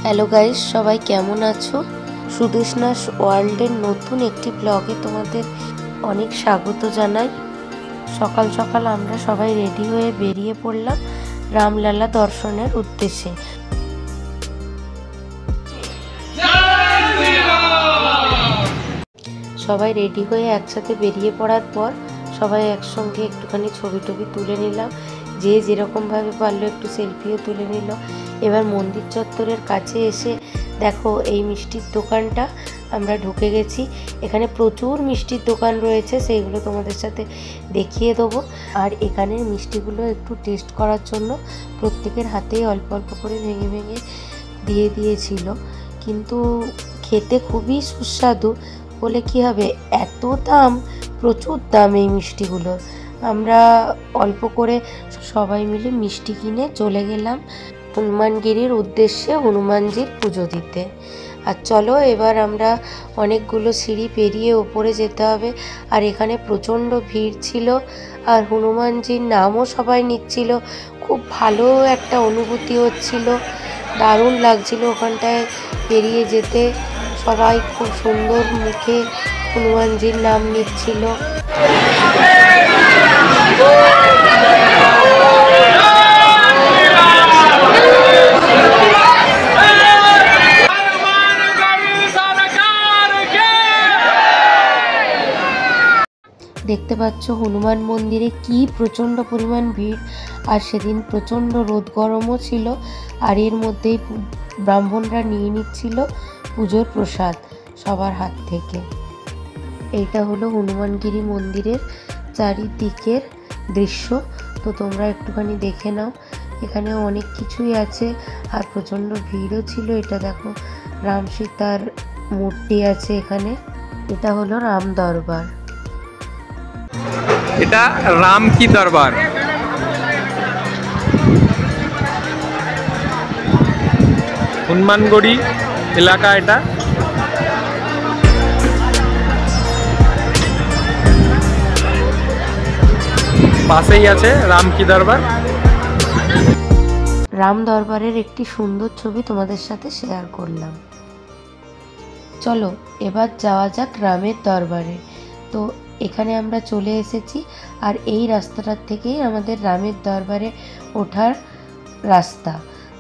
Hello guys, সবাই কেমন আছো? সুদেশনাস ওয়ার্ল্ডের নতুন একটি ব্লগে তোমাদের অনেক স্বাগত জানাই। সকাল সকাল আমরা সবাই রেডি হয়ে বেরিয়ে পড়লাম রামলালা দর্শনের উদ্দেশ্যে। সবাই রেডি হয়ে একসাথে বেরিয়ে পড়ার পর সবাই একসঙ্গে একটুখানি ছবি টবি তুলে নিলাম। যে যেরকমভাবে পারলো একটু সেলফিও তুলে নিল। এবার মন্দির চত্বরের কাছে এসে দেখো এই মিষ্টির দোকানটা আমরা ঢুকে গেছি। এখানে প্রচুর মিষ্টির দোকান রয়েছে, সেইগুলো তোমাদের সাথে দেখিয়ে দেবো। আর এখানের মিষ্টিগুলো একটু টেস্ট করার জন্য প্রত্যেকের হাতেই অল্প অল্প করে ভেঙে ভেঙে দিয়ে দিয়েছিল, কিন্তু খেতে খুবই সুস্বাদু। বলে কি হবে, এত দাম, প্রচুর দাম এই মিষ্টিগুলোর। আমরা অল্প করে সবাই মিলে মিষ্টি কিনে চলে গেলাম হনুমানগিরির উদ্দেশ্যে হনুমানজির পুজো দিতে। আর চলো এবার আমরা অনেকগুলো সিঁড়ি পেরিয়ে ওপরে যেতে হবে। আর এখানে প্রচণ্ড ভিড় ছিল, আর হনুমানজির নামও সবাই নিচ্ছিল। খুব ভালো একটা অনুভূতি হচ্ছিল, দারুণ লাগছিল ওখানটায় পেরিয়ে যেতে। সবাই খুব সুন্দর মুখে হনুমানজির নাম নিচ্ছিল। দেখতে পাচ্ছ হনুমান মন্দিরে কি প্রচণ্ড পরিমাণ ভিড়। আর সেদিন প্রচণ্ড রোদ গরমও ছিল, আর এর মধ্যেই ব্রাহ্মণরা নিয়ে নিচ্ছিল পুজোর প্রসাদ সবার হাত থেকে। এইটা হলো হনুমানগিরি মন্দিরের চারিদিকের দৃশ্য, তো তোমরা একটুখানি দেখে নাও। এখানে অনেক কিছুই আছে, আর প্রচণ্ড ভিড়ও ছিল। এটা দেখো রাম সীতার মূর্তি আছে এখানে। এটা হলো রাম দরবার। এটা রাম কি দরবার। হনুমানগড়ি এলাকা, এটা পাশেই আছে রাম কি দরবার। রাম দরবারের একটি সুন্দর ছবি তোমাদের সাথে শেয়ার করলাম। চলো এবার যাওয়া যাক রামের দরবারে। তো এখানে আমরা চলে এসেছি, আর এই রাস্তাটার থেকেই আমাদের রামের দরবারে ওঠার রাস্তা।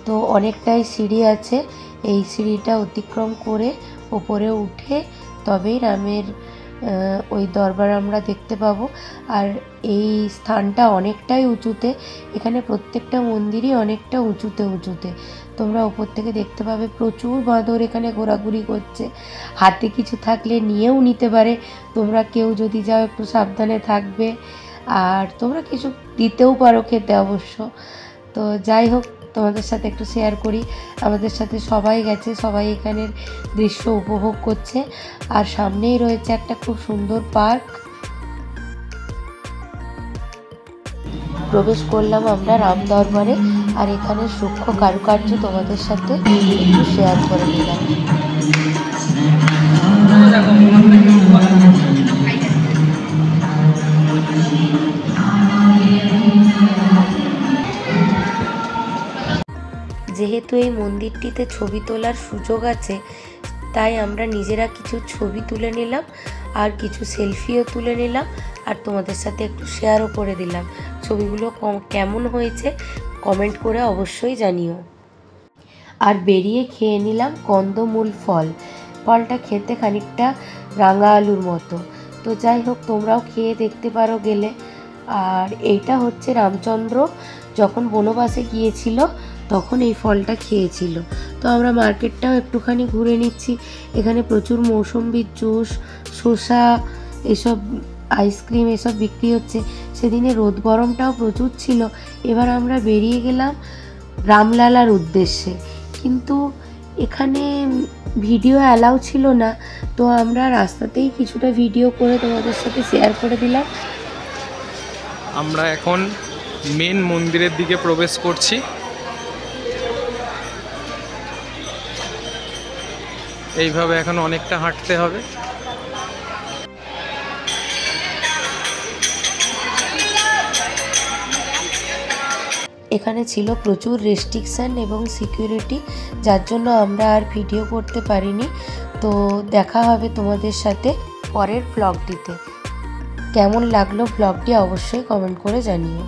তো অনেকটাই সিঁড়ি আছে, এই সিঁড়িটা অতিক্রম করে ওপরে উঠে তবেই রামের ওই দরবার আমরা দেখতে পাবো। আর এই স্থানটা অনেকটাই উঁচুতে, এখানে প্রত্যেকটা মন্দিরই অনেকটা উঁচুতে উঁচুতে। তোমরা ওপর থেকে দেখতে পাবে প্রচুর বাঁদর এখানে ঘোরাঘুরি করছে। হাতে কিছু থাকলে নিয়েও নিতে পারে, তোমরা কেউ যদি যাও একটু সাবধানে থাকবে। আর তোমরা কিছু দিতেও পারো খেতে অবশ্য। তো যাই হোক, তোমাদের সাথে একটু শেয়ার করি। আমাদের সাথে সবাই গেছে, সবাই এখানের দৃশ্য উপভোগ করছে। আর সামনেই রয়েছে একটা খুব সুন্দর পার্ক। প্রবেশ করলাম আমরা রাম দরবারে, আর এখানে সূক্ষ্ম কারুকার্য তোমাদের সাথে একটু শেয়ার করে নিলাম। যেহেতু এই মন্দিরটিতে ছবি তোলার সুযোগ আছে, তাই আমরা নিজেরা কিছু ছবি তুলে নিলাম, আর কিছু সেলফিও তুলে নিলাম, আর তোমাদের সাথে একটু শেয়ারও করে দিলাম। ছবিগুলো কেমন হয়েছে কমেন্ট করে অবশ্যই জানিও। আর বেরিয়ে খেয়ে নিলাম কন্দমূল ফল। ফলটা খেতে খানিকটা রাঙা আলুর মতো। তো যাই হোক, তোমরাও খেয়ে দেখতে পারো গেলে। আর এইটা হচ্ছে রামচন্দ্র যখন বনবাসে গিয়েছিল তখন এই ফলটা খেয়েছিল। তো আমরা মার্কেটটাও একটুখানি ঘুরে নিচ্ছি। এখানে প্রচুর মৌসম্বির জুস, শসা, এসব আইসক্রিম এসব বিক্রি হচ্ছে। সেদিনে রোদ গরমটাও প্রচুর ছিল। এবার আমরা বেরিয়ে গেলাম রামলালার উদ্দেশ্যে, কিন্তু এখানে ভিডিও অ্যালাউ ছিল না। তো আমরা রাস্তাতেই কিছুটা ভিডিও করে তোমাদের সাথে শেয়ার করে দিলাম। আমরা এখন মেন মন্দিরের দিকে প্রবেশ করছি। এইভাবে এখন অনেকটা হাঁটতে হবে। এখানে ছিল প্রচুর রেস্ট্রিকশান এবং সিকিউরিটি, যার জন্য আমরা আর ভিডিও করতে পারিনি। তো দেখা হবে তোমাদের সাথে পরের ব্লগটিতে। কেমন লাগলো ব্লগটি অবশ্যই কমেন্ট করে জানিও।